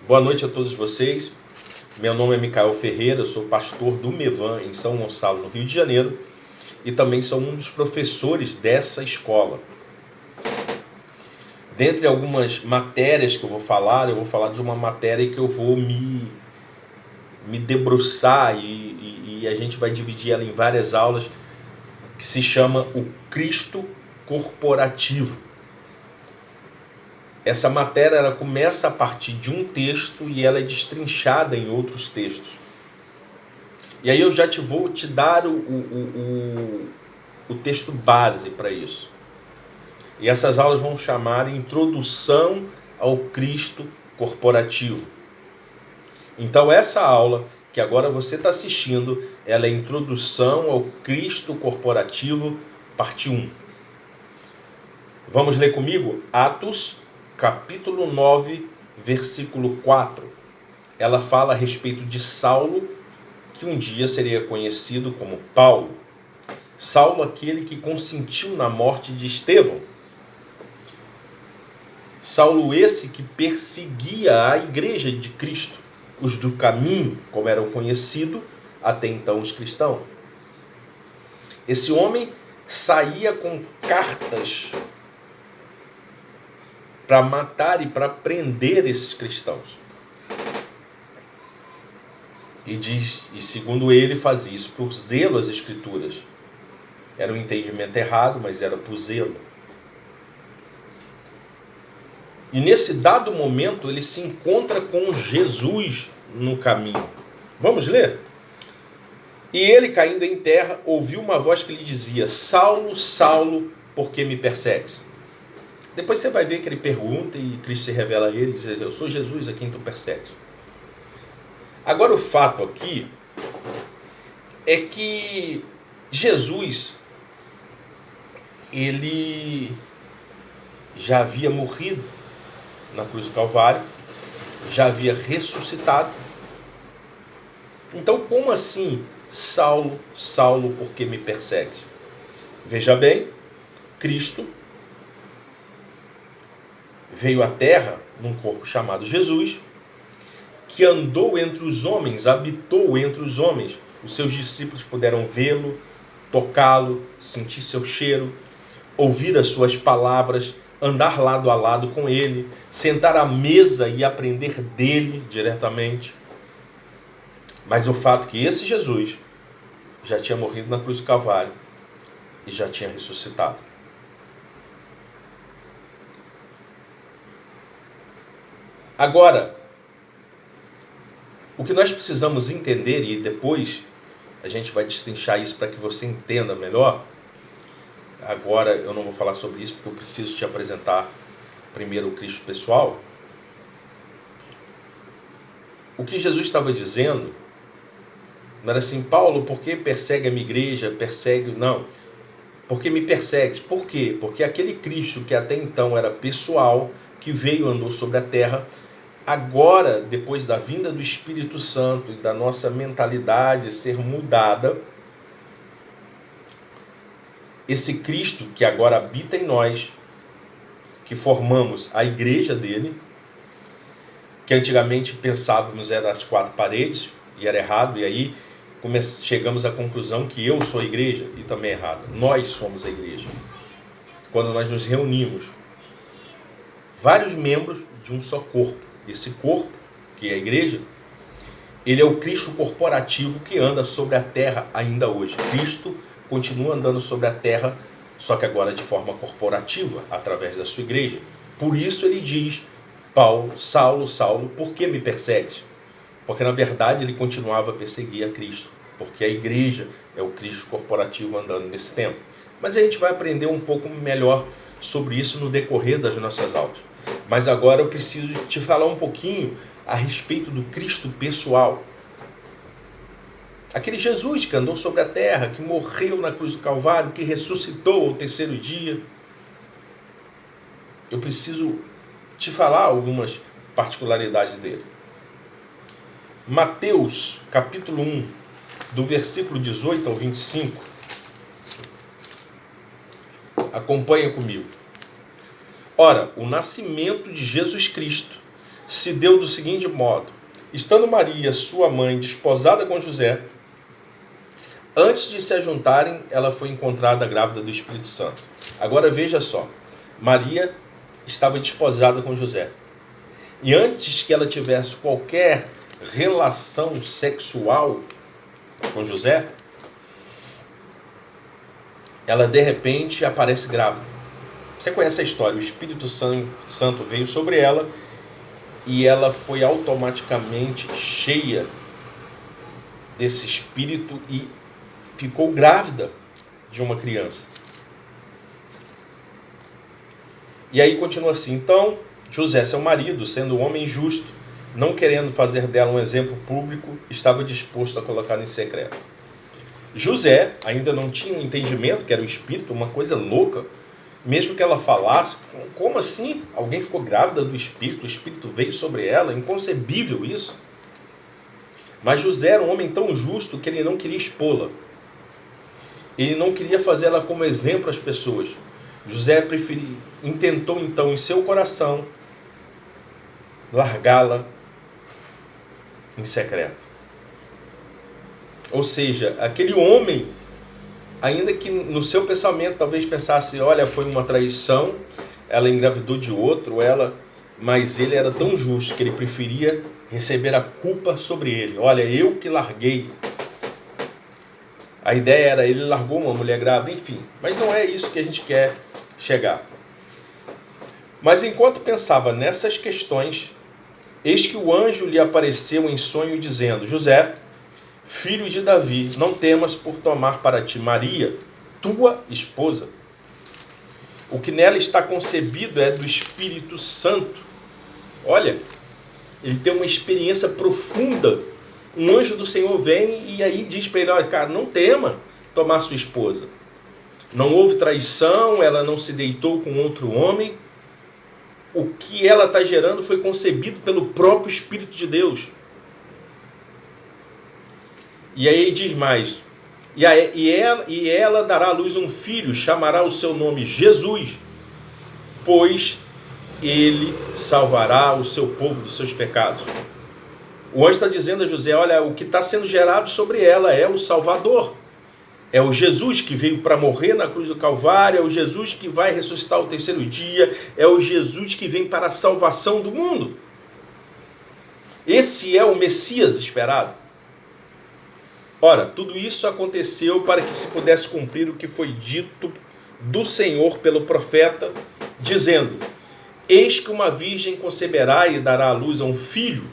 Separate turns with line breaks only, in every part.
Boa noite a todos vocês. Meu nome é Micael Ferreira, sou pastor do Mevan em São Gonçalo, no Rio de Janeiro, e também sou um dos professores dessa escola. Dentre algumas matérias que eu vou falar de uma matéria que eu vou me debruçar e a gente vai dividir ela em várias aulas, que se chama o Cristo Corporativo. Essa matéria ela começa a partir de um texto e ela é destrinchada em outros textos. E aí eu já vou te dar o texto base para isso. E essas aulas vão chamar Introdução ao Cristo Corporativo. Então essa aula que agora você está assistindo, ela é Introdução ao Cristo Corporativo, parte 1. Vamos ler comigo? Atos, capítulo 9, versículo 4. Ela fala a respeito de Saulo, que um dia seria conhecido como Paulo. Saulo, aquele que consentiu na morte de Estevão. Saulo esse que perseguia a igreja de Cristo, os do caminho, como eram conhecidos até então os cristãos. Esse homem saía com cartas para matar e para prender esses cristãos. E segundo ele, fazia isso por zelo às escrituras. Era um entendimento errado, mas era por zelo. E nesse dado momento, ele se encontra com Jesus no caminho. Vamos ler? E ele, caindo em terra, ouviu uma voz que lhe dizia: Saulo, Saulo, por que me persegues? Depois você vai ver que ele pergunta e Cristo se revela a ele e diz: eu sou Jesus a quem tu persegues. Agora o fato aqui é que Jesus, ele já havia morrido na cruz do Calvário, já havia ressuscitado. Então como assim, Saulo, Saulo, por que me persegues? Veja bem, Cristo veio à terra num corpo chamado Jesus, que andou entre os homens, habitou entre os homens. Os seus discípulos puderam vê-lo, tocá-lo, sentir seu cheiro, ouvir as suas palavras, andar lado a lado com ele, sentar à mesa e aprender dele diretamente. Mas o fato é que esse Jesus já tinha morrido na cruz do Calvário e já tinha ressuscitado. Agora, o que nós precisamos entender, e depois a gente vai destrinchar isso para que você entenda melhor. Agora eu não vou falar sobre isso porque eu preciso te apresentar primeiro o Cristo pessoal. O que Jesus estava dizendo não era assim: Paulo, por que persegue a minha igreja? Persegue... Não. Porque me persegues. Por quê? Porque aquele Cristo que até então era pessoal, que veio, andou sobre a terra, agora, depois da vinda do Espírito Santo e da nossa mentalidade ser mudada, esse Cristo que agora habita em nós, que formamos a igreja dele, que antigamente pensávamos era as quatro paredes, e era errado, e aí chegamos à conclusão que eu sou a igreja, e também é errado. Nós somos a igreja. Quando nós nos reunimos, vários membros de um só corpo. Esse corpo, que é a igreja, ele é o Cristo corporativo que anda sobre a terra ainda hoje. Cristo continua andando sobre a terra, só que agora de forma corporativa, através da sua igreja. Por isso ele diz: Paulo, Saulo, Saulo, por que me persegues? Porque na verdade ele continuava a perseguir a Cristo, porque a igreja é o Cristo corporativo andando nesse tempo. Mas a gente vai aprender um pouco melhor sobre isso no decorrer das nossas aulas. Mas agora eu preciso te falar um pouquinho a respeito do Cristo pessoal. Aquele Jesus que andou sobre a terra, que morreu na cruz do Calvário, que ressuscitou ao terceiro dia. Eu preciso te falar algumas particularidades dele. Mateus, capítulo 1, do versículo 18 ao 25. Acompanha comigo. Ora, o nascimento de Jesus Cristo, se deu do seguinte modo: estando Maria, sua mãe, desposada com José, antes de se ajuntarem, ela foi encontrada grávida do Espírito Santo. Agora veja só, Maria estava desposada com José. E antes que ela tivesse qualquer relação sexual com José, ela de repente aparece grávida. Você conhece a história, o Espírito Santo veio sobre ela e ela foi automaticamente cheia desse Espírito e ficou grávida de uma criança. E aí continua assim: então José, seu marido, sendo um homem justo, não querendo fazer dela um exemplo público, estava disposto a colocá-la em secreto. José ainda não tinha um entendimento que era o Espírito, uma coisa louca. Mesmo que ela falasse, como assim? Alguém ficou grávida do Espírito, o Espírito veio sobre ela, inconcebível isso. Mas José era um homem tão justo que ele não queria expô-la. Ele não queria fazê-la como exemplo às pessoas. José intentou então em seu coração largá-la em secreto. Ou seja, aquele homem, ainda que no seu pensamento talvez pensasse, olha, foi uma traição, ela engravidou de outro, mas ele era tão justo que ele preferia receber a culpa sobre ele. Olha, eu que larguei. A ideia era, ele largou uma mulher grávida, enfim. Mas não é isso que a gente quer chegar. Mas enquanto pensava nessas questões, eis que o anjo lhe apareceu em sonho dizendo: José, filho de Davi, não temas por tomar para ti Maria, tua esposa. O que nela está concebido é do Espírito Santo. Olha, ele tem uma experiência profunda. Um anjo do Senhor vem e aí diz para ele: olha, cara, não tema tomar sua esposa. Não houve traição, ela não se deitou com outro homem. O que ela está gerando foi concebido pelo próprio Espírito de Deus. E aí ele diz mais: e ela dará à luz um filho, chamará o seu nome Jesus, pois ele salvará o seu povo dos seus pecados. O anjo está dizendo a José: olha, o que está sendo gerado sobre ela é o Salvador. É o Jesus que veio para morrer na cruz do Calvário, é o Jesus que vai ressuscitar ao terceiro dia, é o Jesus que vem para a salvação do mundo. Esse é o Messias esperado. Ora, tudo isso aconteceu para que se pudesse cumprir o que foi dito do Senhor pelo profeta, dizendo: eis que uma virgem conceberá e dará à luz a um filho,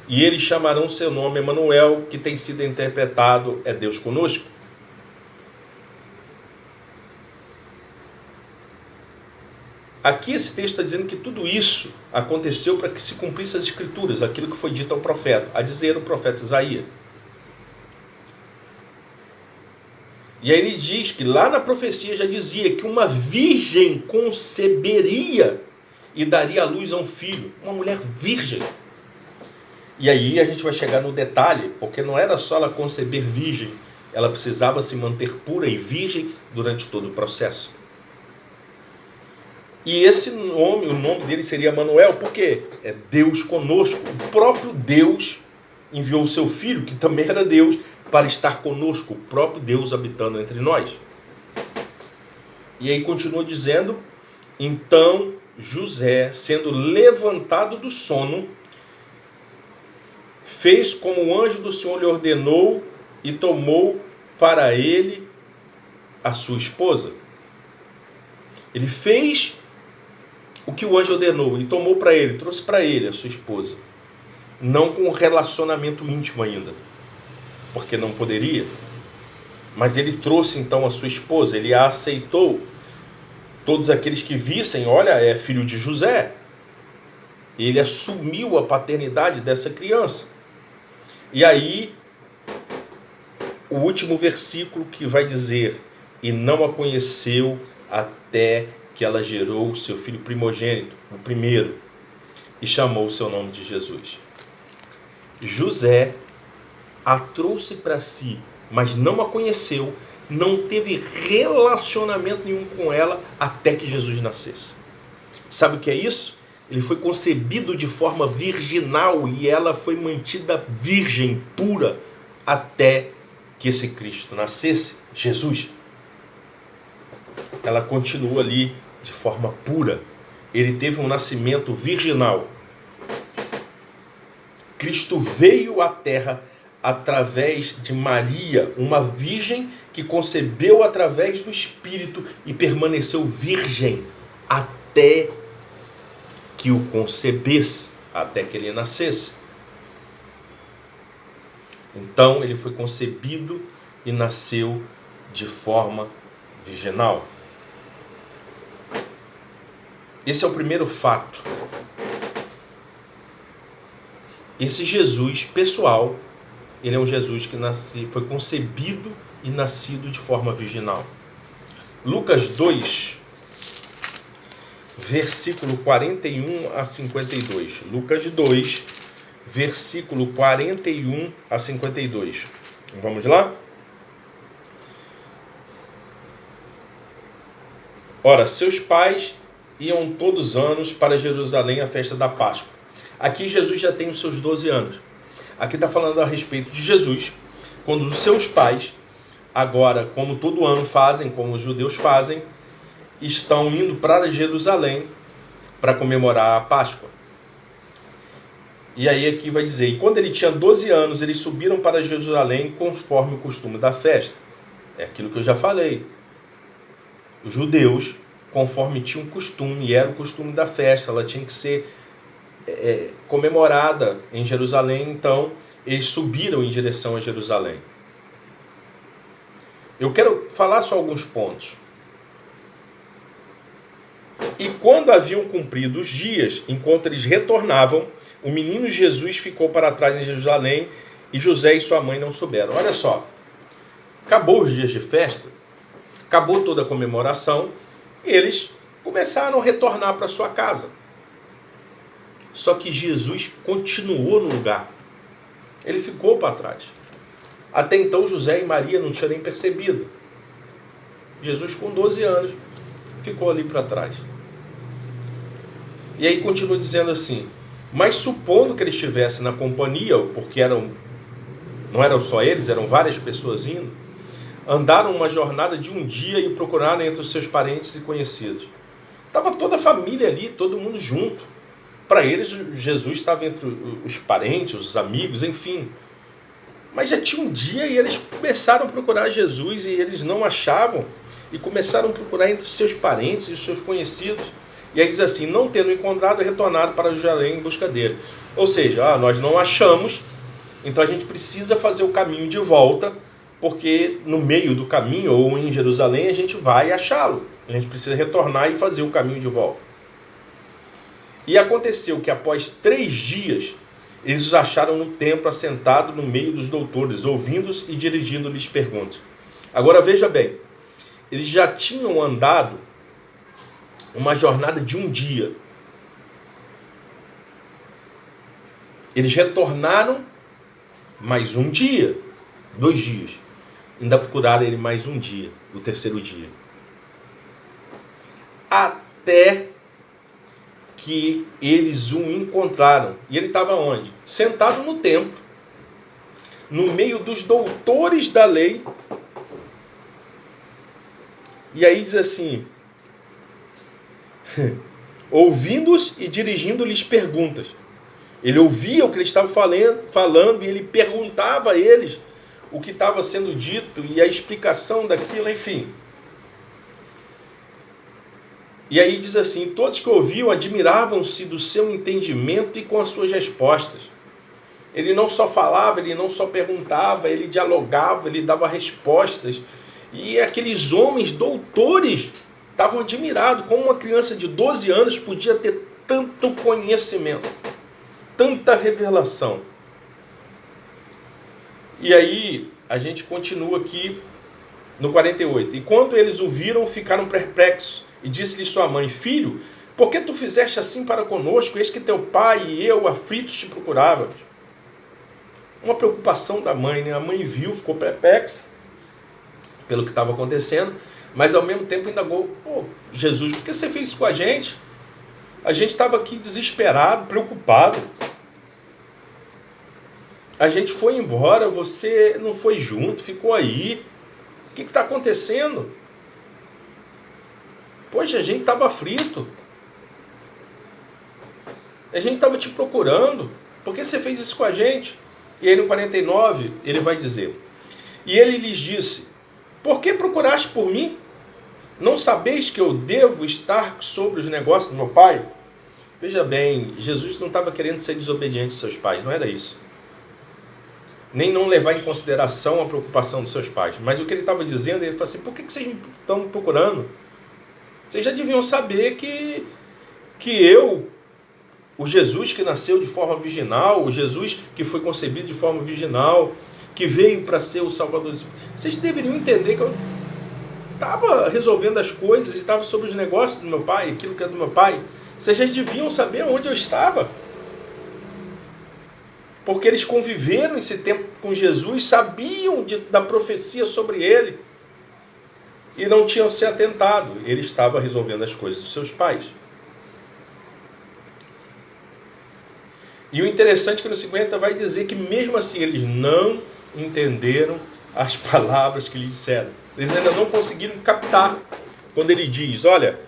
e eles chamarão seu nome Emanuel, que tem sido interpretado é Deus conosco. Aqui esse texto está dizendo que tudo isso aconteceu para que se cumprisse as escrituras, aquilo que foi dito ao profeta, a dizer o profeta Isaías. E aí ele diz que lá na profecia já dizia que uma virgem conceberia e daria à luz a um filho, uma mulher virgem. E aí a gente vai chegar no detalhe, porque não era só ela conceber virgem, ela precisava se manter pura e virgem durante todo o processo. E esse nome, o nome dele seria Emanuel, porque é Deus conosco. O próprio Deus enviou o seu filho, que também era Deus, para estar conosco, o próprio Deus habitando entre nós. E aí continua dizendo: então José, sendo levantado do sono, fez como o anjo do Senhor lhe ordenou e tomou para ele a sua esposa. Ele fez o que o anjo ordenou e tomou para ele, trouxe para ele a sua esposa. Não com um relacionamento íntimo ainda, porque não poderia. Mas ele trouxe então a sua esposa, ele a aceitou. Todos aqueles que vissem, olha, é filho de José. Ele assumiu a paternidade dessa criança. E aí, o último versículo que vai dizer: e não a conheceu até que ela gerou o seu filho primogênito, o primeiro, e chamou o seu nome de Jesus. José a trouxe para si, mas não a conheceu, não teve relacionamento nenhum com ela até que Jesus nascesse. Sabe o que é isso? Ele foi concebido de forma virginal e ela foi mantida virgem, pura, até que esse Cristo nascesse, Jesus. Ela continua ali de forma pura. Ele teve um nascimento virginal. Cristo veio à terra através de Maria, uma virgem que concebeu através do Espírito e permaneceu virgem até que o concebesse, até que ele nascesse. Então ele foi concebido e nasceu de forma virginal. Esse é o primeiro fato. Esse Jesus pessoal, ele é um Jesus que foi concebido e nascido de forma virginal. Lucas 2, versículo 41 a 52. Lucas 2, versículo 41 a 52. Vamos lá? Ora, seus pais iam todos os anos para Jerusalém à festa da Páscoa. Aqui Jesus já tem os seus 12 anos. Aqui está falando a respeito de Jesus, quando os seus pais, agora, como todo ano fazem, como os judeus fazem, estão indo para Jerusalém para comemorar a Páscoa. E aí aqui vai dizer, e quando ele tinha 12 anos, eles subiram para Jerusalém conforme o costume da festa. É aquilo que eu já falei. Os judeus, conforme tinham costume, e era o costume da festa, ela tinha que ser comemorada em Jerusalém, então eles subiram em direção a Jerusalém. Eu quero falar só alguns pontos. E quando haviam cumprido os dias, enquanto eles retornavam, o menino Jesus ficou para trás em Jerusalém e José e sua mãe não souberam. Olha só, acabou os dias de festa, acabou toda a comemoração, e eles começaram a retornar para sua casa. Só que Jesus continuou no lugar. Ele ficou para trás. Até então José e Maria não tinham nem percebido. Jesus com 12 anos ficou ali para trás. E aí continua dizendo assim, mas supondo que ele estivesse na companhia, porque não eram só eles, eram várias pessoas indo, andaram uma jornada de um dia e procuraram entre os seus parentes e conhecidos. Estava toda a família ali, todo mundo junto. Para eles, Jesus estava entre os parentes, os amigos, enfim. Mas já tinha um dia e eles começaram a procurar Jesus e eles não achavam. E começaram a procurar entre os seus parentes e os seus conhecidos. E aí diz assim, não tendo encontrado, retornaram para Jerusalém em busca dele. Ou seja, nós não achamos, então a gente precisa fazer o caminho de volta, porque no meio do caminho, ou em Jerusalém, a gente vai achá-lo. A gente precisa retornar e fazer o caminho de volta. E aconteceu que após 3 dias, eles os acharam no templo assentado no meio dos doutores, ouvindo-os e dirigindo-lhes perguntas. Agora veja bem, eles já tinham andado uma jornada de um dia. Eles retornaram mais um dia, 2 dias. Ainda procuraram ele mais um dia, o 3º dia. Até que eles o encontraram. E ele estava onde? Sentado no templo, no meio dos doutores da lei. E aí diz assim, ouvindo-os e dirigindo-lhes perguntas. Ele ouvia o que eles estavam falando e ele perguntava a eles o que estava sendo dito e a explicação daquilo, enfim. E aí diz assim, todos que ouviam admiravam-se do seu entendimento e com as suas respostas. Ele não só falava, ele não só perguntava, ele dialogava, ele dava respostas. E aqueles homens doutores estavam admirados, como uma criança de 12 anos podia ter tanto conhecimento, tanta revelação. E aí a gente continua aqui no 48. E quando eles o viram, ficaram perplexos. E disse-lhe sua mãe, filho, por que tu fizeste assim para conosco? Eis que teu pai e eu, aflitos, te procurávamos. Uma preocupação da mãe, né? A mãe viu, ficou perplexa pelo que estava acontecendo, mas ao mesmo tempo indagou, Jesus, por que você fez isso com a gente? A gente estava aqui desesperado, preocupado. A gente foi embora, você não foi junto, ficou aí. O que está acontecendo? Poxa, a gente estava aflito. A gente estava te procurando. Por que você fez isso com a gente? E aí no 49, ele vai dizer: e ele lhes disse: por que procuraste por mim? Não sabeis que eu devo estar sobre os negócios do meu pai? Veja bem, Jesus não estava querendo ser desobediente aos seus pais, não era isso. Nem não levar em consideração a preocupação dos seus pais. Mas o que ele estava dizendo, ele falou assim: por que vocês estão me procurando? Vocês já deviam saber que eu, o Jesus que nasceu de forma virginal, o Jesus que foi concebido de forma virginal, que veio para ser o Salvador. Vocês deveriam entender que eu estava resolvendo as coisas, estava sobre os negócios do meu pai, aquilo que é do meu pai. Vocês já deviam saber onde eu estava. Porque eles conviveram esse tempo com Jesus, sabiam da profecia sobre ele e não tinham se atentado. Ele estava resolvendo as coisas dos seus pais. E o interessante é que no 50 vai dizer que mesmo assim eles não entenderam as palavras que lhe disseram. Eles ainda não conseguiram captar quando ele diz: olha,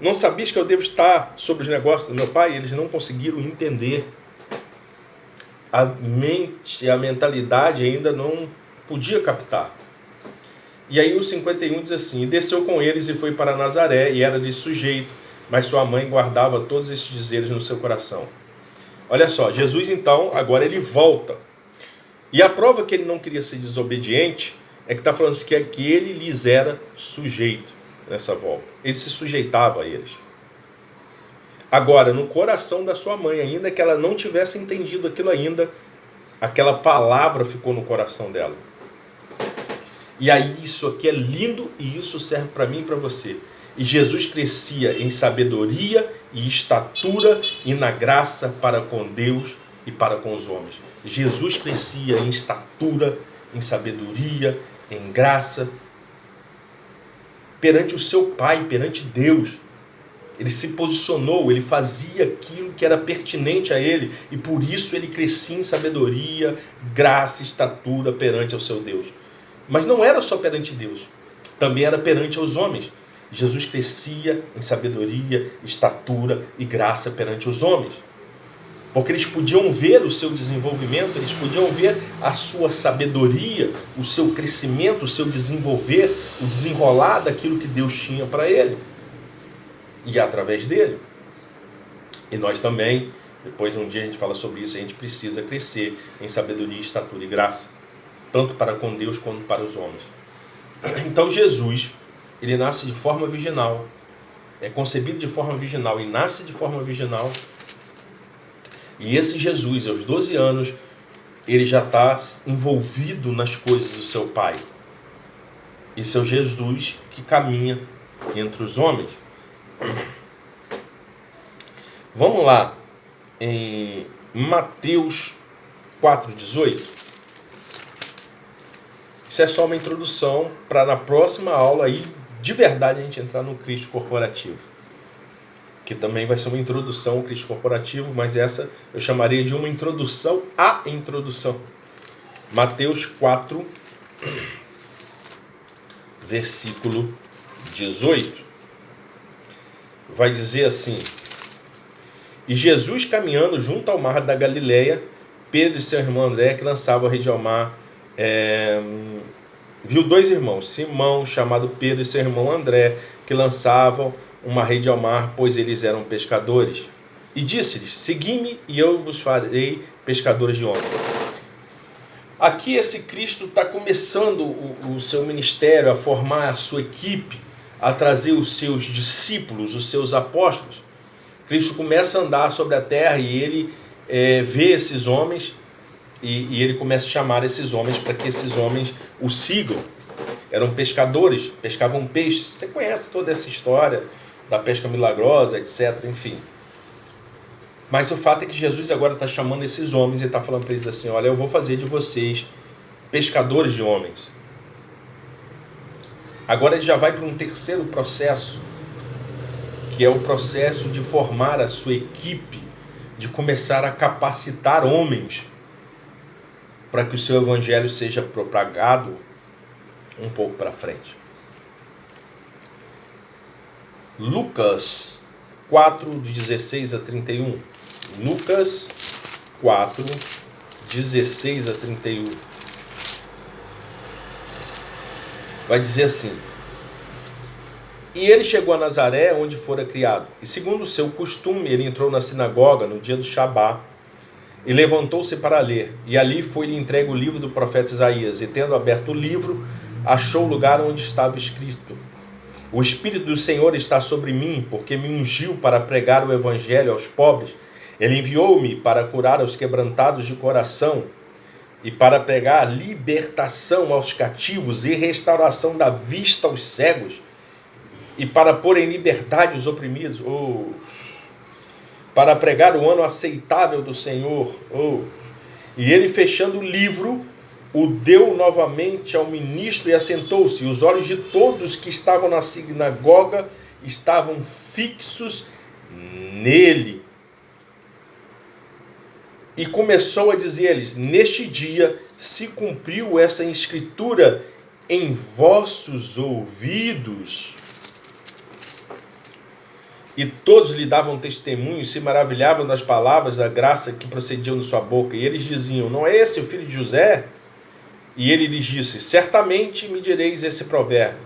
não sabias que eu devo estar sobre os negócios do meu pai? Eles não conseguiram entender. A mente, a mentalidade ainda não podia captar. E aí o 51 diz assim: e desceu com eles e foi para Nazaré, e era de sujeito, mas sua mãe guardava todos esses dizeres no seu coração. Olha só, Jesus então, agora ele volta. E a prova que ele não queria ser desobediente é que está falando que ele lhes era sujeito nessa volta. Ele se sujeitava a eles. Agora, no coração da sua mãe, ainda que ela não tivesse entendido aquilo ainda, aquela palavra ficou no coração dela. E aí isso aqui é lindo e isso serve para mim e para você. E Jesus crescia em sabedoria e estatura e na graça para com Deus e para com os homens. Jesus crescia em estatura, em sabedoria, em graça, perante o seu Pai, perante Deus. Ele se posicionou, ele fazia aquilo que era pertinente a ele, e por isso ele crescia em sabedoria, graça, estatura perante ao seu Deus. Mas não era só perante Deus, também era perante aos homens. Jesus crescia em sabedoria, estatura e graça perante os homens. Porque eles podiam ver o seu desenvolvimento, eles podiam ver a sua sabedoria, o seu crescimento, o seu desenvolver, o desenrolar daquilo que Deus tinha para ele. E através dele. E nós também, depois um dia a gente fala sobre isso, a gente precisa crescer em sabedoria, estatura e graça, tanto para com Deus quanto para os homens. Então Jesus, ele nasce de forma virginal, é concebido de forma virginal e nasce de forma virginal. E esse Jesus, aos 12 anos, ele já está envolvido nas coisas do seu Pai. Esse é o Jesus que caminha entre os homens. Vamos lá, em Mateus 4,18. Isso é só uma introdução para na próxima aula aí, de verdade, a gente entrar no Cristo corporativo. Que também vai ser uma introdução ao Cristo corporativo, mas essa eu chamaria de uma introdução à introdução. Mateus 4, versículo 18. Vai dizer assim: e Jesus caminhando junto ao mar da Galileia, Pedro e seu irmão André, que lançavam a rede ao mar, viu dois irmãos, Simão, chamado Pedro, e seu irmão André, que lançavam uma rede ao mar, pois eles eram pescadores. E disse-lhes: segui-me e eu vos farei pescadores de homens. Aqui esse Cristo está começando o seu ministério, a formar a sua equipe, a trazer os seus discípulos, os seus apóstolos. Cristo começa a andar sobre a terra e ele vê esses homens e ele começa a chamar esses homens para que esses homens o sigam. Eram pescadores, pescavam peixe. Você conhece toda essa história da pesca milagrosa, etc. Enfim. Mas o fato é que Jesus agora está chamando esses homens e está falando para eles assim: olha, eu vou fazer de vocês pescadores de homens. Agora ele já vai para um terceiro processo, que é o processo de formar a sua equipe, de começar a capacitar homens para que o seu evangelho seja propagado um pouco para frente. Lucas 4, de 16 a 31. Lucas 4, 16 a 31. Vai dizer assim: E ele chegou a Nazaré, onde fora criado. E segundo o seu costume, ele entrou na sinagoga no dia do Shabá e levantou-se para ler. E ali foi-lhe entregue o livro do profeta Isaías. E tendo aberto o livro, achou o lugar onde estava escrito: O Espírito do Senhor está sobre mim, porque me ungiu para pregar o evangelho aos pobres. Ele enviou-me para curar os quebrantados de coração e para pregar libertação aos cativos e restauração da vista aos cegos, e para pôr em liberdade os oprimidos, para pregar o ano aceitável do Senhor. E ele, fechando o livro, o deu novamente ao ministro e assentou-se. E os olhos de todos que estavam na sinagoga estavam fixos nele. E começou a dizer-lhes: Neste dia se cumpriu essa escritura em vossos ouvidos. E todos lhe davam testemunho e se maravilhavam das palavras da graça que procediam de sua boca. E eles diziam: Não é esse o filho de José? E ele lhes disse: Certamente me direis esse provérbio: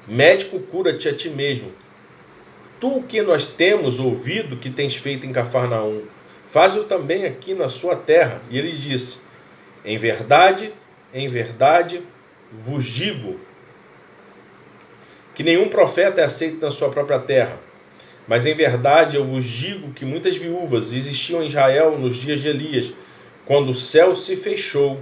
Médico, cura-te a ti mesmo. Tu o que nós temos ouvido que tens feito em Cafarnaum, faz-o também aqui na sua terra. E ele disse: em verdade, vos digo que nenhum profeta é aceito na sua própria terra. Mas em verdade eu vos digo que muitas viúvas existiam em Israel nos dias de Elias, quando o céu se fechou.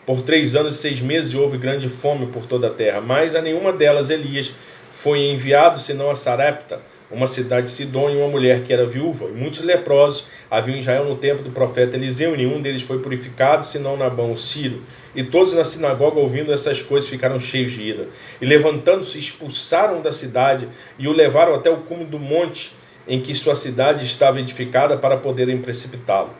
Por 3 anos e 6 meses houve grande fome por toda a terra, mas a nenhuma delas Elias foi enviado, senão a Sarepta, uma cidade de Sidom, e uma mulher que era viúva. E muitos leprosos haviam em Israel no tempo do profeta Eliseu, e nenhum deles foi purificado, senão Nabão, o sírio. E todos na sinagoga, ouvindo essas coisas, ficaram cheios de ira. E levantando-se, expulsaram da cidade e o levaram até o cume do monte em que sua cidade estava edificada, para poderem precipitá-lo.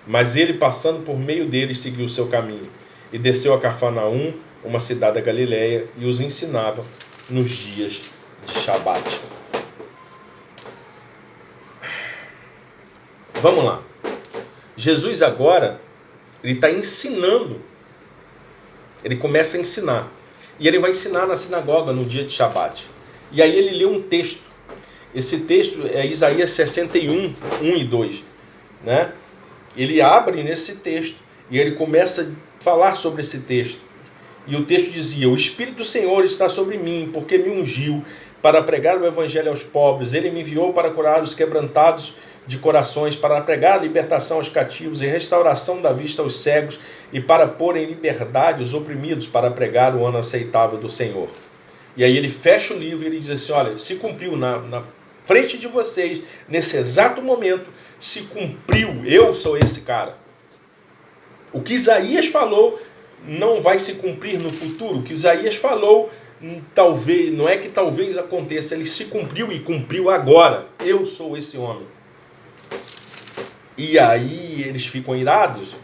Mas ele, passando por meio deles, seguiu o seu caminho e desceu a Cafarnaum, uma cidade da Galileia, e os ensinava nos dias de Shabat. Vamos lá. Jesus agora, ele está ensinando. Ele começa a ensinar. E ele vai ensinar na sinagoga no dia de Shabat. E aí ele lê um texto. Esse texto é Isaías 61, 1 e 2. Né? Ele abre nesse texto e ele começa a falar sobre esse texto. E o texto dizia: O Espírito do Senhor está sobre mim, porque me ungiu para pregar o evangelho aos pobres. Ele me enviou para curar os quebrantados de corações, para pregar a libertação aos cativos e restauração da vista aos cegos, e para pôr em liberdade os oprimidos, para pregar o ano aceitável do Senhor. E aí ele fecha o livro e ele diz assim: olha, se cumpriu na frente de vocês, nesse exato momento, se cumpriu, eu sou esse cara. O que Isaías falou não vai se cumprir no futuro. O que Isaías falou, talvez, não é que talvez aconteça, ele se cumpriu e cumpriu agora. Eu sou esse homem. E aí eles ficam irados.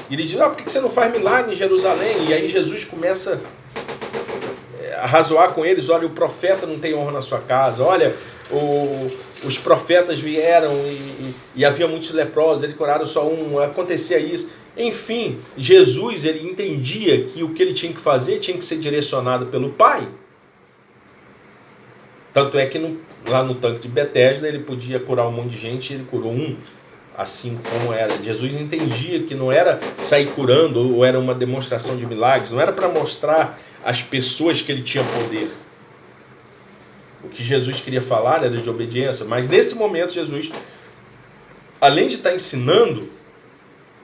E eles dizem: por que você não faz milagre em Jerusalém? E aí Jesus começa a razoar com eles: olha, o profeta não tem honra na sua casa. Olha, os profetas vieram e havia muitos leprosos, eles curaram só um, acontecia isso. Enfim, Jesus, ele entendia que o que ele tinha que fazer tinha que ser direcionado pelo Pai. Tanto é que lá no tanque de Betesda ele podia curar um monte de gente, e ele curou um, assim como era. Jesus entendia que não era sair curando ou era uma demonstração de milagres, não era para mostrar às pessoas que ele tinha poder. O que Jesus queria falar era de obediência, mas nesse momento Jesus, além de estar ensinando,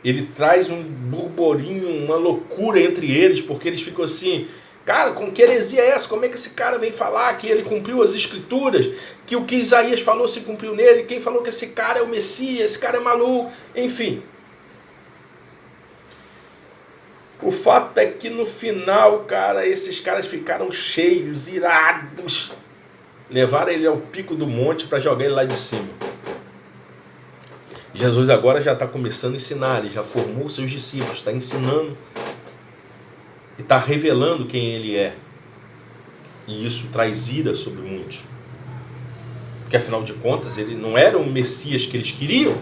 ele traz um burburinho, uma loucura entre eles, porque eles ficam assim: cara, com que heresia é essa? Como é que esse cara vem falar que ele cumpriu as escrituras, que o que Isaías falou se cumpriu nele, quem falou que esse cara é o Messias, esse cara é maluco, enfim. O fato é que no final, cara, esses caras ficaram cheios, irados. Levaram ele ao pico do monte para jogar ele lá de cima. Jesus agora já está começando a ensinar, ele já formou seus discípulos, está ensinando e está revelando quem ele é. E isso traz ira sobre muitos. Porque afinal de contas, ele não era o Messias que eles queriam,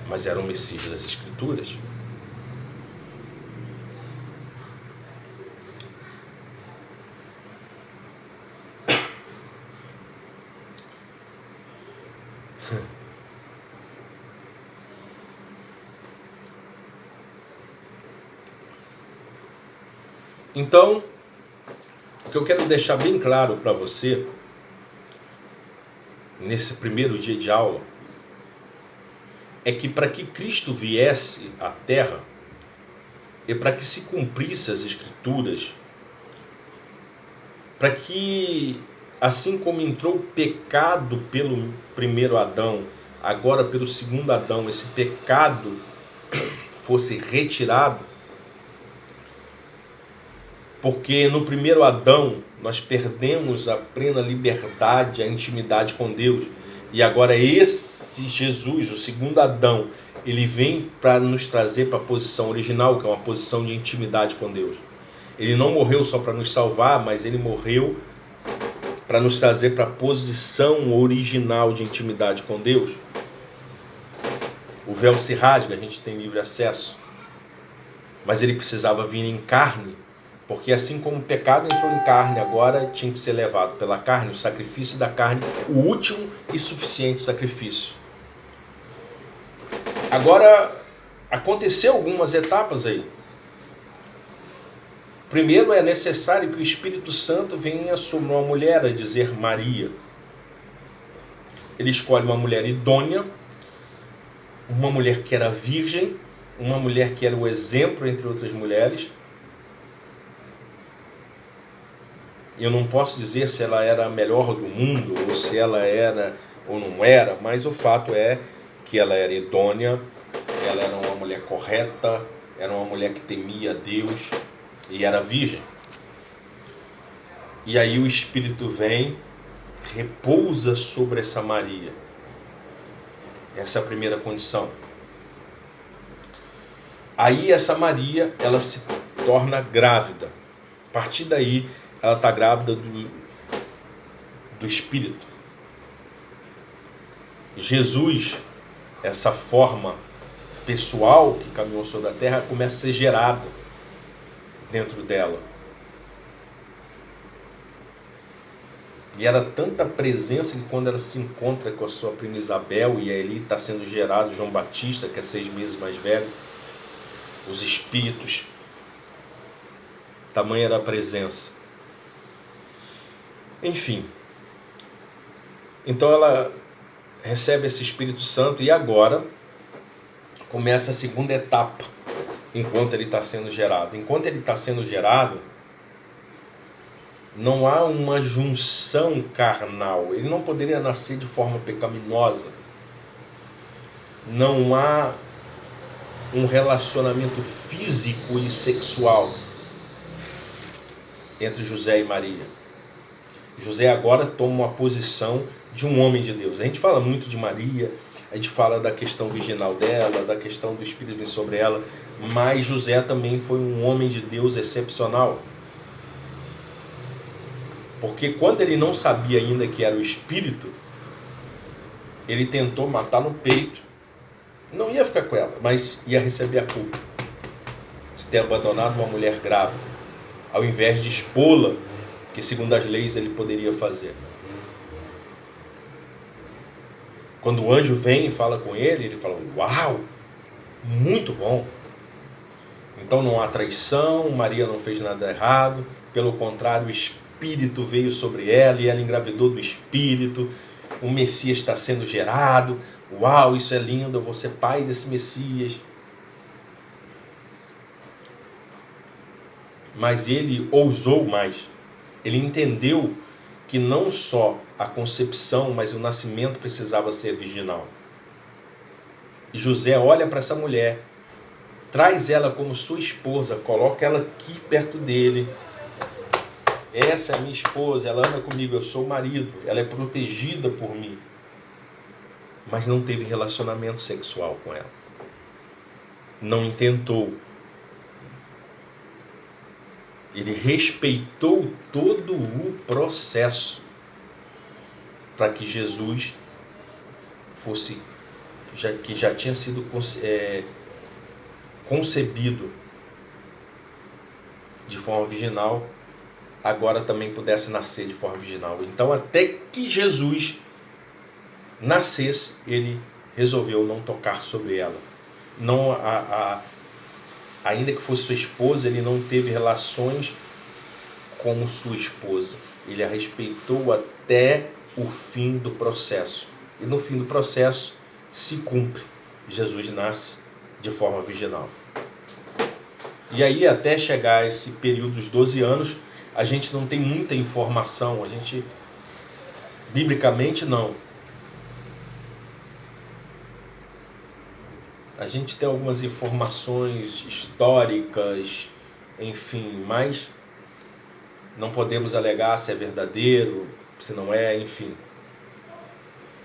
mas era o Messias das Escrituras. Então, o que eu quero deixar bem claro para você, nesse primeiro dia de aula, é que para que Cristo viesse à Terra, e para que se cumprisse as Escrituras, para que, assim como entrou o pecado pelo primeiro Adão, agora pelo segundo Adão, esse pecado fosse retirado, porque no primeiro Adão nós perdemos a plena liberdade, a intimidade com Deus. E agora esse Jesus, o segundo Adão, ele vem para nos trazer para a posição original, que é uma posição de intimidade com Deus. Ele não morreu só para nos salvar, mas ele morreu para nos trazer para a posição original de intimidade com Deus. O véu se rasga, a gente tem livre acesso. Mas ele precisava vir em carne, porque assim como o pecado entrou em carne, agora tinha que ser levado pela carne, o sacrifício da carne, o último e suficiente sacrifício. Agora, aconteceu algumas etapas aí. Primeiro, é necessário que o Espírito Santo venha sobre uma mulher, a dizer Maria. Ele escolhe uma mulher idônea, uma mulher que era virgem, uma mulher que era o exemplo entre outras mulheres. Eu não posso dizer se ela era a melhor do mundo, ou se ela era ou não era, mas o fato é que ela era idônea, ela era uma mulher correta, era uma mulher que temia Deus e era virgem. E aí o Espírito vem, repousa sobre essa Maria. Essa é a primeira condição. Aí essa Maria, ela se torna grávida. A partir daí, ela está grávida do Espírito. Jesus, essa forma pessoal que caminhou sobre a terra, começa a ser gerada dentro dela. E era tanta presença que quando ela se encontra com a sua prima Isabel, e ali está sendo gerado João Batista, que é 6 meses mais velho, os espíritos, tamanha era a presença. Enfim, então ela recebe esse Espírito Santo e agora começa a segunda etapa, enquanto ele está sendo gerado. Enquanto ele está sendo gerado, não há uma junção carnal, ele não poderia nascer de forma pecaminosa, não há um relacionamento físico e sexual entre José e Maria. José agora toma uma posição de um homem de Deus. A gente fala muito de Maria, a gente fala da questão virginal dela, da questão do Espírito vir sobre ela, mas José também foi um homem de Deus excepcional. Porque quando ele não sabia ainda que era o Espírito, ele tentou matar no peito. Não ia ficar com ela, mas ia receber a culpa de ter abandonado uma mulher grávida, ao invés de expô-la, que segundo as leis ele poderia fazer. Quando o anjo vem e fala com ele, ele fala: uau, muito bom. Então não há traição, Maria não fez nada errado, pelo contrário, o Espírito veio sobre ela e ela engravidou do Espírito, o Messias está sendo gerado, uau, isso é lindo, eu vou ser pai desse Messias. Mas ele ousou mais. Ele entendeu que não só a concepção, mas o nascimento precisava ser virginal. E José olha para essa mulher traz ela como sua esposa, coloca ela aqui perto dele. Essa é a minha esposa, ela anda comigo, eu sou o marido, ela é protegida por mim. Mas não teve relacionamento sexual com ela. Não intentou. Ele respeitou todo o processo para que Jesus fosse, que já tinha sido concebido de forma virginal, agora também pudesse nascer de forma virginal. Então, até que Jesus nascesse, ele resolveu não tocar sobre ela. Não, ainda que fosse sua esposa, ele não teve relações como sua esposa. Ele a respeitou até o fim do processo. E no fim do processo se cumpre. Jesus nasce de forma virginal. E aí, até chegar a esse período dos 12 anos, a gente não tem muita informação. A gente, biblicamente, não. A gente tem algumas informações históricas, enfim, mas não podemos alegar se é verdadeiro, se não é, enfim.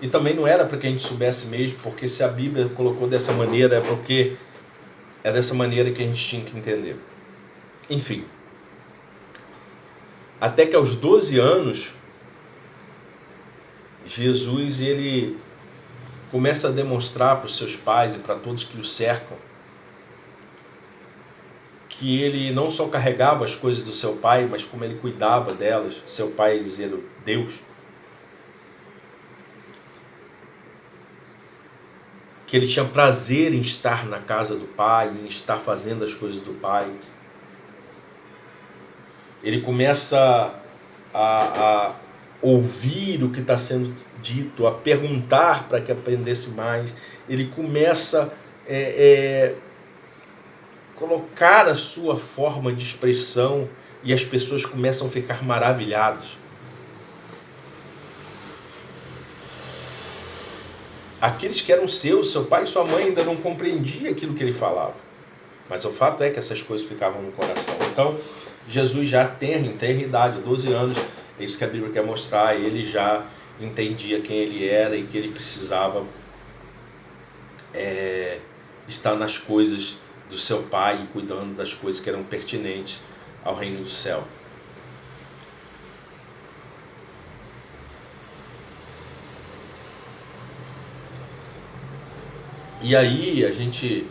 E também não era para que a gente soubesse mesmo, porque se a Bíblia colocou dessa maneira, é porque é dessa maneira que a gente tinha que entender. Enfim. Até que aos 12 anos, Jesus, ele começa a demonstrar para os seus pais e para todos que o cercam que ele não só carregava as coisas do seu pai, mas como ele cuidava delas. Seu pai dizer Deus. Que ele tinha prazer em estar na casa do pai, em estar fazendo as coisas do pai. Ele começa a ouvir o que está sendo dito, a perguntar para que aprendesse mais. Ele começa a colocar a sua forma de expressão e as pessoas começam a ficar maravilhadas. Aqueles que eram seus, seu pai e sua mãe ainda não compreendiam aquilo que ele falava. Mas o fato é que essas coisas ficavam no coração. Então, Jesus já tem a idade, 12 anos, é isso que a Bíblia quer mostrar, ele já entendia quem ele era e que ele precisava estar nas coisas do seu pai e cuidando das coisas que eram pertinentes ao reino do céu. E aí a gente,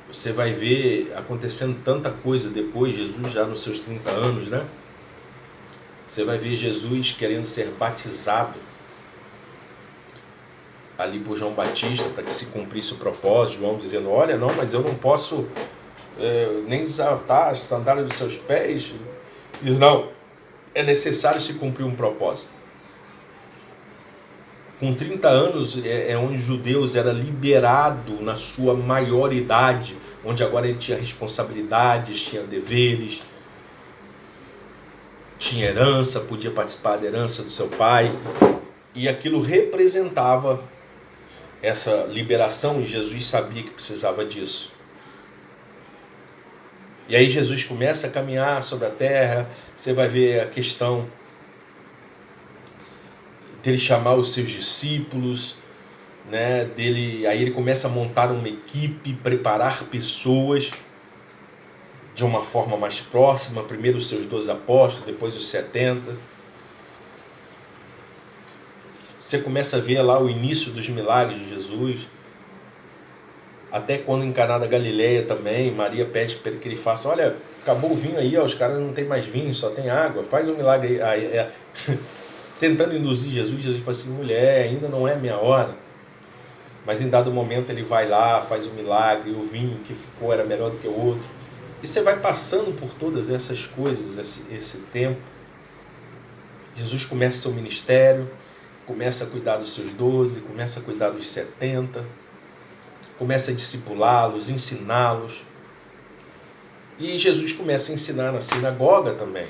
você vai ver acontecendo tanta coisa depois, Jesus já nos seus 30 anos, né? Você vai ver Jesus querendo ser batizado ali por João Batista para que se cumprisse o propósito. João dizendo, olha, não, mas eu não posso nem desatar as sandálias dos seus pés. E não, é necessário se cumprir um propósito. Com 30 anos é onde os judeus era liberado na sua maioridade, onde agora ele tinha responsabilidades, tinha deveres, tinha herança, podia participar da herança do seu pai, e aquilo representava essa liberação, e Jesus sabia que precisava disso. E aí Jesus começa a caminhar sobre a terra, você vai ver a questão dele chamar os seus discípulos, né, aí ele começa a montar uma equipe, preparar pessoas de uma forma mais próxima, primeiro os seus 12 apóstolos, depois os 70. Você começa a ver lá o início dos milagres de Jesus, até quando em Caná da Galileia também, Maria pede para que ele faça, olha, acabou o vinho aí, ó, os caras não tem mais vinho, só tem água, faz um milagre aí. Tentando induzir Jesus, Jesus fala assim, mulher, ainda não é minha hora. Mas em dado momento ele vai lá, faz um milagre, o vinho que ficou era melhor do que o outro. E você vai passando por todas essas coisas, esse tempo. Jesus começa seu ministério, começa a cuidar dos seus 12, começa a cuidar dos 70, começa a discipulá-los, ensiná-los. E Jesus começa a ensinar na sinagoga também.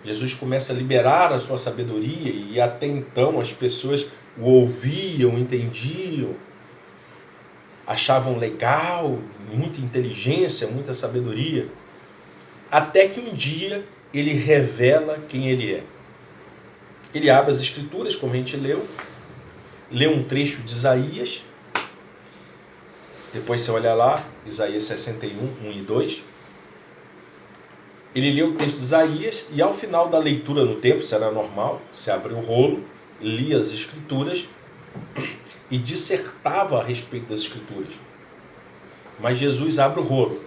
Jesus começa a liberar a sua sabedoria e até então as pessoas o ouviam, entendiam. achavam legal, muita inteligência, muita sabedoria, até que um dia ele revela quem ele é. Ele abre as escrituras, como a gente lê um trecho de Isaías, depois você olha lá, Isaías 61, 1 e 2, ele lê o texto de Isaías e ao final da leitura no templo, isso era normal, você abre o rolo, lia as escrituras e dissertava a respeito das escrituras. Mas Jesus abre o rolo,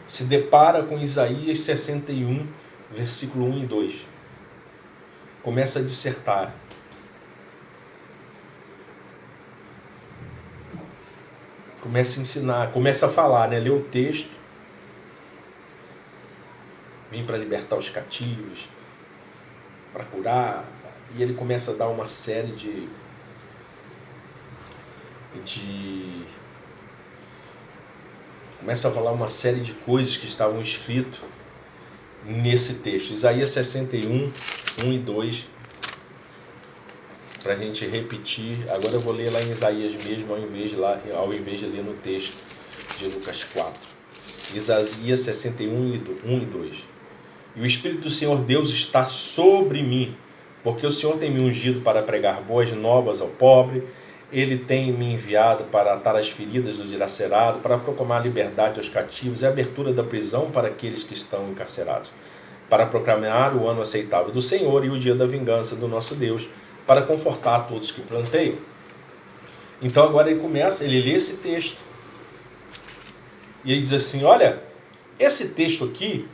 se depara com Isaías 61, versículo 1 e 2. Começa a dissertar. Começa a ensinar, começa a falar, né? Lê o texto. Vim para libertar os cativos, para curar. E ele começa a dar uma série de começa a falar uma série de coisas que estavam escritas nesse texto. Isaías 61, 1 e 2. Para a gente repetir. Agora eu vou ler lá em Isaías mesmo, ao invés de ler no texto de Lucas 4. Isaías 61, 1 e 2. E o Espírito do Senhor Deus está sobre mim, porque o Senhor tem me ungido para pregar boas novas ao pobre. Ele tem me enviado para atar as feridas do dilacerado, para proclamar liberdade aos cativos e a abertura da prisão para aqueles que estão encarcerados, para proclamar o ano aceitável do Senhor e o dia da vingança do nosso Deus, para confortar todos que planteiam. Então agora ele lê esse texto e ele diz assim, olha, esse texto aqui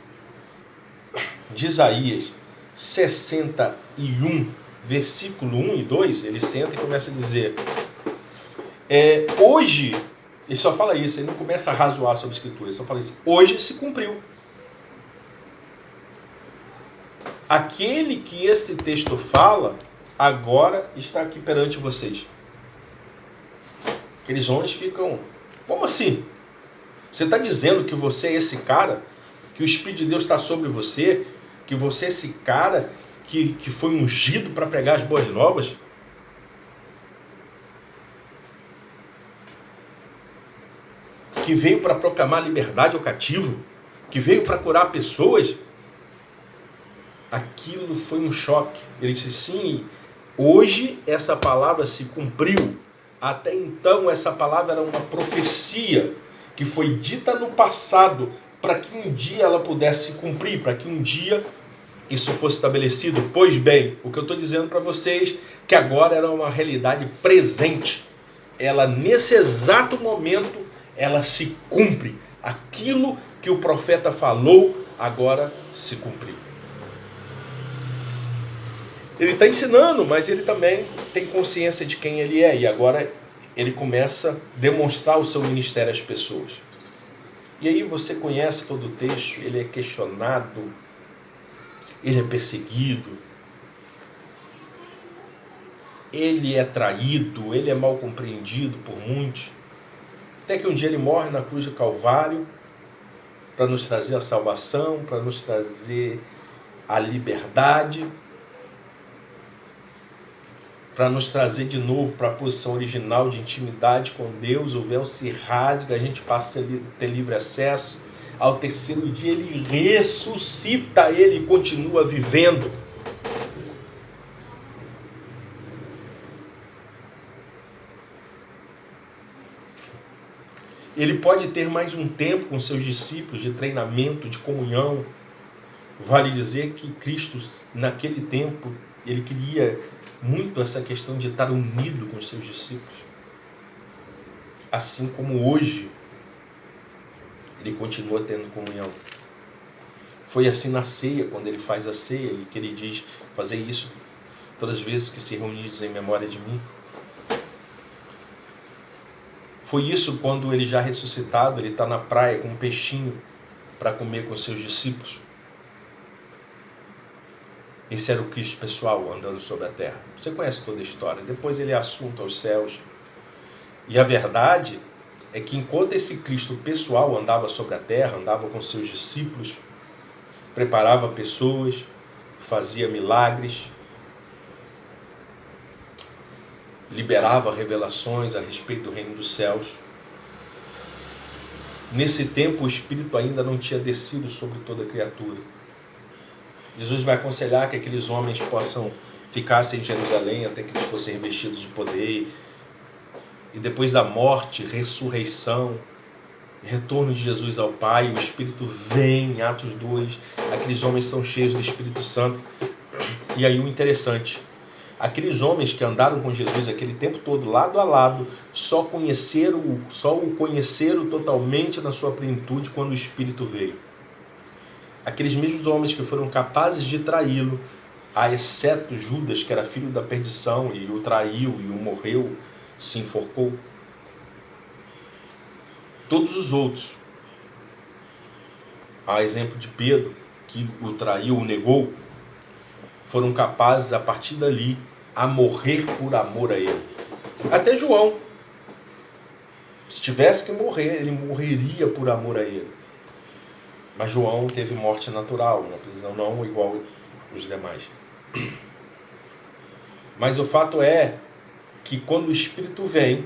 de Isaías 61, versículo 1 e 2, ele senta e começa a dizer, hoje, ele só fala isso, ele não começa a razoar sobre a escritura, ele só fala isso, hoje se cumpriu. Aquele que esse texto fala, agora está aqui perante vocês. Aqueles homens ficam, como assim? Você está dizendo que você é esse cara, que o Espírito de Deus está sobre você, que você é esse cara que foi ungido para pregar as boas novas? Que veio para proclamar liberdade ao cativo? Que veio para curar pessoas? Aquilo foi um choque. Ele disse, sim, hoje essa palavra se cumpriu. Até então essa palavra era uma profecia que foi dita no passado para que um dia ela pudesse se cumprir, para que um dia isso fosse estabelecido. Pois bem, o que eu estou dizendo para vocês que agora era uma realidade presente. Ela, nesse exato momento, ela se cumpre. Aquilo que o profeta falou, agora se cumpriu. Ele está ensinando, mas ele também tem consciência de quem ele é. E agora ele começa a demonstrar o seu ministério às pessoas. E aí você conhece todo o texto, ele é questionado, ele é perseguido, ele é traído, ele é mal compreendido por muitos. Até que um dia ele morre na cruz do Calvário para nos trazer a salvação, para nos trazer a liberdade, para nos trazer de novo para a posição original de intimidade com Deus. O véu se rasga, a gente passa a ter livre acesso. Ao terceiro dia ele ressuscita, ele continua vivendo. Ele pode ter mais um tempo com seus discípulos de treinamento, de comunhão. Vale dizer que Cristo, naquele tempo, ele queria muito essa questão de estar unido com os seus discípulos. Assim como hoje, ele continua tendo comunhão. Foi assim na ceia, quando ele faz a ceia, e que ele diz, fazer isso todas as vezes que se reunides em memória de mim. Foi isso quando ele já ressuscitado, ele está na praia com um peixinho para comer com os seus discípulos. Esse era o Cristo pessoal andando sobre a terra. Você conhece toda a história. Depois ele é assunto aos céus. E a verdade é que enquanto esse Cristo pessoal andava sobre a terra, andava com seus discípulos, preparava pessoas, fazia milagres, liberava revelações a respeito do reino dos céus. Nesse tempo o Espírito ainda não tinha descido sobre toda criatura. Jesus vai aconselhar que aqueles homens possam ficassem em Jerusalém até que eles fossem revestidos de poder. E depois da morte, ressurreição, retorno de Jesus ao Pai, o Espírito vem, em Atos 2, aqueles homens são cheios do Espírito Santo. E aí o interessante, aqueles homens que andaram com Jesus aquele tempo todo, lado a lado, só o conheceram totalmente na sua plenitude quando o Espírito veio. Aqueles mesmos homens que foram capazes de traí-lo, a exceto Judas, que era filho da perdição, e o traiu, e o morreu, se enforcou. Todos os outros, a exemplo de Pedro, que o traiu, o negou, foram capazes, a partir dali, a morrer por amor a ele. Até João, se tivesse que morrer, ele morreria por amor a ele. Mas João teve morte natural, na prisão, não igual os demais. Mas o fato é que quando o Espírito vem,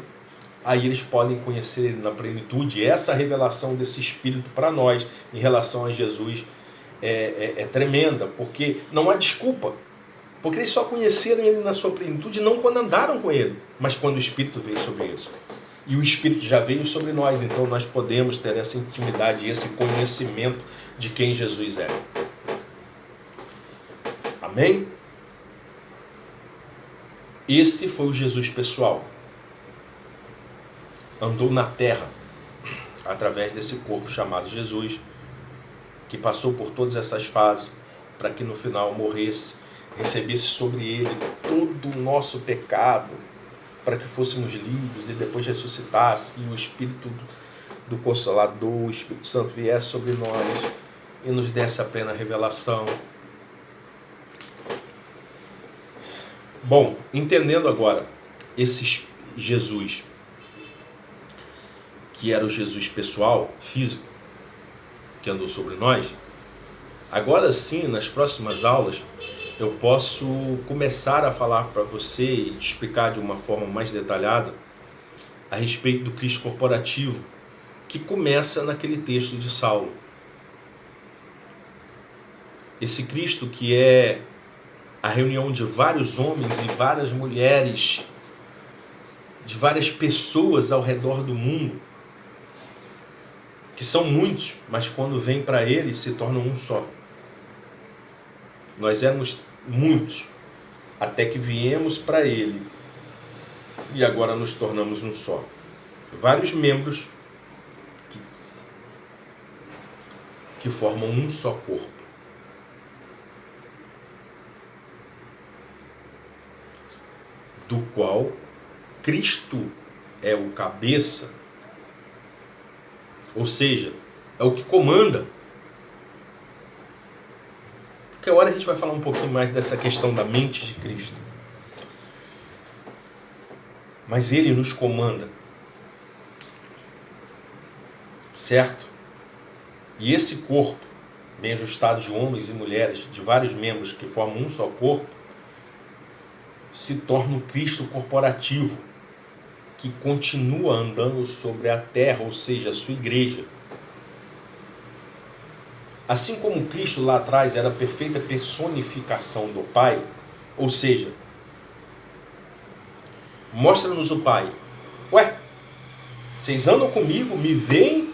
aí eles podem conhecer ele na plenitude. E essa revelação desse Espírito para nós, em relação a Jesus, é tremenda, porque não há desculpa. Porque eles só conheceram ele na sua plenitude, não quando andaram com ele, mas quando o Espírito veio sobre eles. E o Espírito já veio sobre nós, então nós podemos ter essa intimidade, esse conhecimento de quem Jesus é. Amém? Esse foi o Jesus pessoal. Andou na terra, através desse corpo chamado Jesus, que passou por todas essas fases, para que no final morresse, recebesse sobre ele todo o nosso pecado, para que fôssemos livres e depois ressuscitasse, e o Espírito do Consolador, o Espírito Santo viesse sobre nós e nos desse a plena revelação. Bom, entendendo agora esse Jesus, que era o Jesus pessoal, físico, que andou sobre nós, agora sim, nas próximas aulas, eu posso começar a falar para você e te explicar de uma forma mais detalhada a respeito do Cristo corporativo, que começa naquele texto de Saulo. Esse Cristo que é a reunião de vários homens e várias mulheres, de várias pessoas ao redor do mundo, que são muitos, mas quando vem para ele se tornam um só. Nós éramos muitos, até que viemos para ele e agora nos tornamos um só. Vários membros que formam um só corpo. Do qual Cristo é o cabeça, ou seja, é o que comanda. Porque agora a gente vai falar um pouquinho mais dessa questão da mente de Cristo. Mas ele nos comanda. Certo? E esse corpo, bem ajustado de homens e mulheres, de vários membros que formam um só corpo, se torna o Cristo corporativo, que continua andando sobre a terra, ou seja, a sua igreja. Assim como Cristo lá atrás era a perfeita personificação do Pai, ou seja, mostra-nos o Pai. Ué, vocês andam comigo, me veem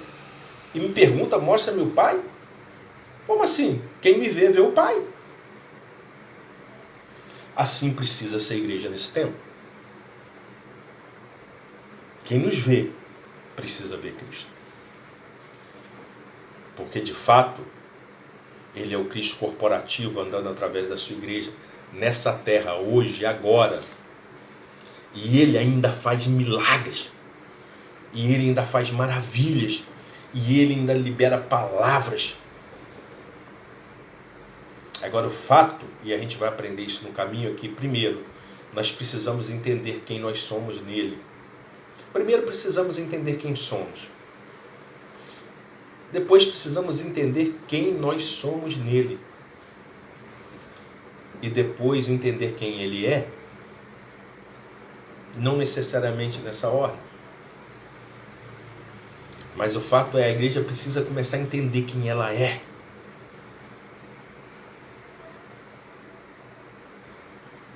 e me perguntam, mostra-me o Pai? Como assim? Quem me vê, vê o Pai. Assim precisa ser a igreja nesse tempo. Quem nos vê, precisa ver Cristo. Porque, de fato, ele é o Cristo corporativo andando através da sua igreja nessa terra, hoje, agora. E ele ainda faz milagres. E ele ainda faz maravilhas. E ele ainda libera palavras. Agora o fato, e a gente vai aprender isso no caminho aqui, primeiro, nós precisamos entender quem nós somos nele. Primeiro precisamos entender quem somos. Depois precisamos entender quem nós somos nele. E depois entender quem ele é. não necessariamente nessa ordem. Mas o fato é, a igreja precisa começar a entender quem ela é.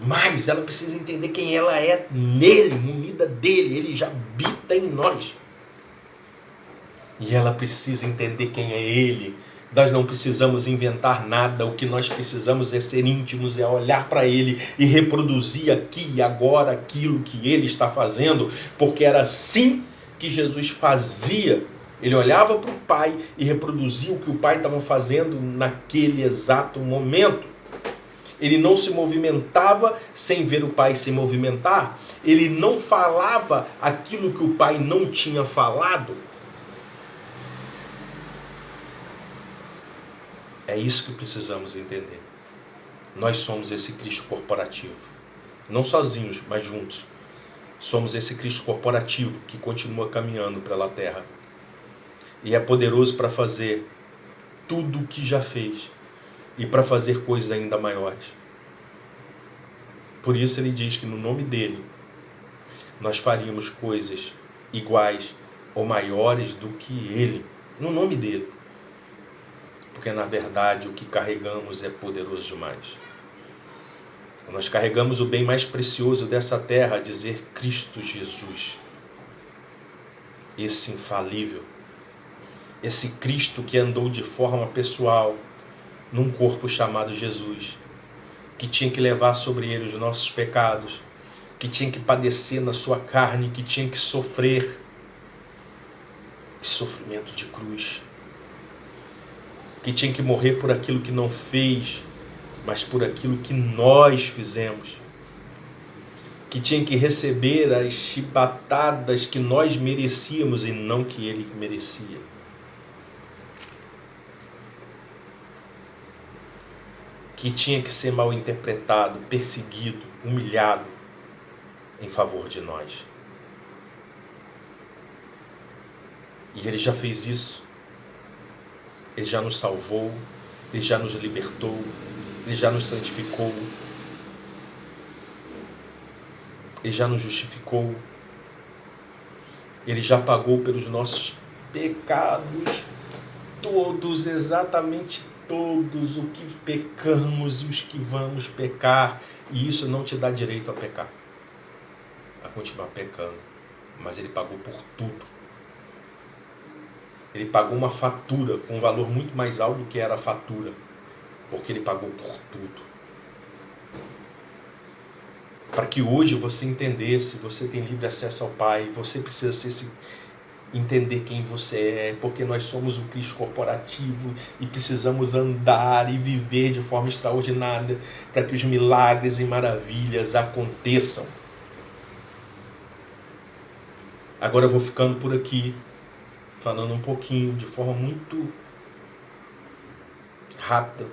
Mas ela precisa entender quem ela é nele, munida dele. Ele já habita em nós. E ela precisa entender quem é ele. Nós não precisamos inventar nada. O que nós precisamos é ser íntimos, é olhar para ele e reproduzir aqui e agora aquilo que ele está fazendo. Porque era assim que Jesus fazia. Ele olhava para o Pai e reproduzia o que o Pai estava fazendo naquele exato momento. Ele não se movimentava sem ver o Pai se movimentar. Ele não falava aquilo que o Pai não tinha falado. É isso que precisamos entender. Nós somos esse Cristo corporativo. Não sozinhos, mas juntos. Somos esse Cristo corporativo que continua caminhando pela terra. E é poderoso para fazer tudo o que já fez. E para fazer coisas ainda maiores. Por isso ele diz que no nome dele nós faríamos coisas iguais ou maiores do que ele. No nome dele. Porque na verdade o que carregamos é poderoso demais. Nós carregamos o bem mais precioso dessa terra, a dizer Cristo Jesus. Esse infalível. Esse Cristo que andou de forma pessoal num corpo chamado Jesus, que tinha que levar sobre ele os nossos pecados, que tinha que padecer na sua carne, que tinha que sofrer sofrimento de cruz, que tinha que morrer por aquilo que não fez, mas por aquilo que nós fizemos, que tinha que receber as chibatadas que nós merecíamos e não que ele merecia. Que tinha que ser mal interpretado, perseguido, humilhado em favor de nós. E ele já fez isso. Ele já nos salvou, ele já nos libertou, ele já nos santificou, ele já nos justificou, ele já pagou pelos nossos pecados, todos, exatamente todos, o que pecamos e os que vamos pecar, e isso não te dá direito a pecar, a continuar pecando, mas ele pagou por tudo. Ele pagou uma fatura com um valor muito mais alto do que era a fatura, porque ele pagou por tudo. Para que hoje você entendesse, você tem livre acesso ao Pai, você precisa entender quem você é, porque nós somos o Cristo corporativo e precisamos andar e viver de forma extraordinária para que os milagres e maravilhas aconteçam. Agora eu vou ficando por aqui, falando um pouquinho, de forma muito rápida,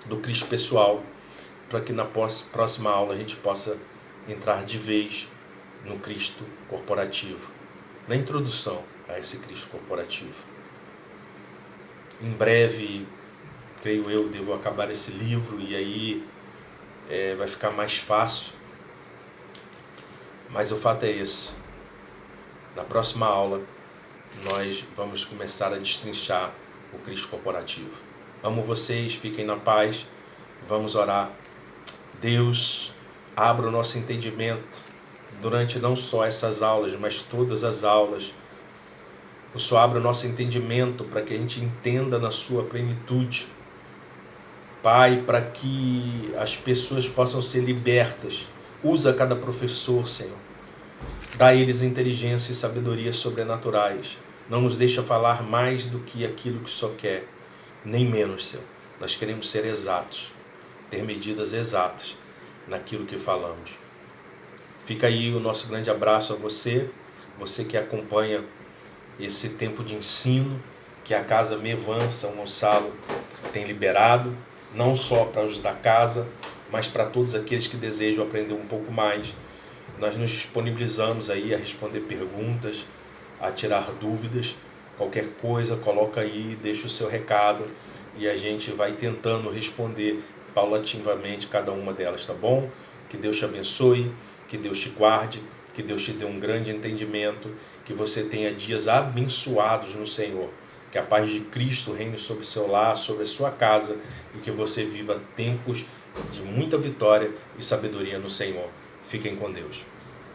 do Cristo pessoal, para que na próxima aula a gente possa entrar de vez no Cristo corporativo, na introdução a esse Cristo corporativo. Em breve, creio eu, devo acabar esse livro e aí vai ficar mais fácil. Mas o fato é esse. Na próxima aula, nós vamos começar a destrinchar o Cristo corporativo. Amo vocês, fiquem na paz, vamos orar. Deus, abra o nosso entendimento durante não só essas aulas, mas todas as aulas. O Senhor abra o nosso entendimento para que a gente entenda na sua plenitude. Pai, para que as pessoas possam ser libertas. Usa cada professor, Senhor. Dá a eles inteligência e sabedoria sobrenaturais. Não nos deixa falar mais do que aquilo que só quer, nem menos, Senhor. Nós queremos ser exatos, ter medidas exatas naquilo que falamos. Fica aí o nosso grande abraço a você, você que acompanha esse tempo de ensino que a Casa Mevan São Gonçalo tem liberado, não só para os da casa, mas para todos aqueles que desejam aprender um pouco mais. Nós nos disponibilizamos aí a responder perguntas, a tirar dúvidas, qualquer coisa, coloca aí, deixa o seu recado e a gente vai tentando responder paulatinamente cada uma delas, tá bom? Que Deus te abençoe, que Deus te guarde, Que Deus te dê um grande entendimento, que você tenha dias abençoados no Senhor, que a paz de Cristo reine sobre o seu lar, sobre a sua casa, e que você viva tempos de muita vitória e sabedoria no Senhor. Fiquem com Deus.